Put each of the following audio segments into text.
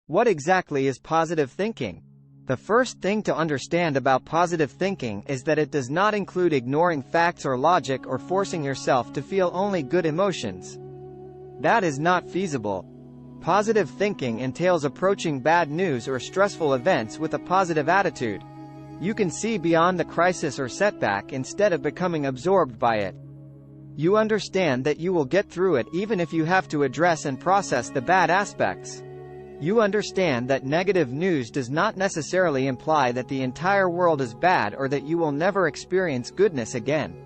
What exactly is positive thinking? The first thing to understand about positive thinking is that it does not include ignoring facts or logic or forcing yourself to feel only good emotions. That is not feasible. Positive thinking entails approaching bad news or stressful events with a positive attitude. You can see beyond the crisis or setback instead of becoming absorbed by it. You understand that you will get through it even if you have to address and process the bad aspects. You understand that negative news does not necessarily imply that the entire world is bad or that you will never experience goodness again.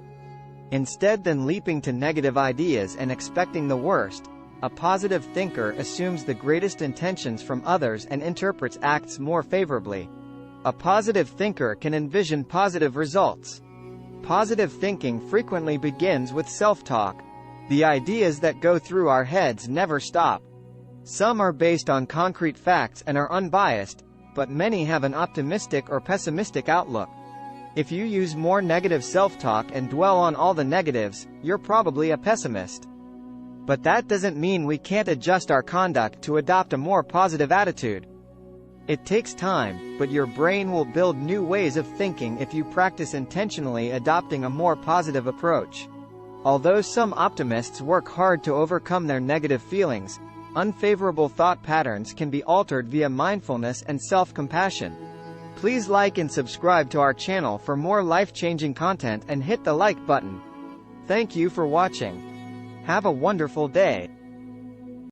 Instead than leaping to negative ideas and expecting the worst, a positive thinker assumes the greatest intentions from others and interprets acts more favorably. A positive thinker can envision positive results. Positive thinking frequently begins with self-talk. The ideas that go through our heads never stop. Some are based on concrete facts and are unbiased, but many have an optimistic or pessimistic outlook. If you use more negative self-talk and dwell on all the negatives, you're probably a pessimist. But that doesn't mean we can't adjust our conduct to adopt a more positive attitude. It takes time, but your brain will build new ways of thinking if you practice intentionally adopting a more positive approach. Although some optimists work hard to overcome their negative feelings, unfavorable thought patterns can be altered via mindfulness and self-compassion. Please like and subscribe to our channel for more life-changing content and hit the like button. Thank you for watching. Have a wonderful day.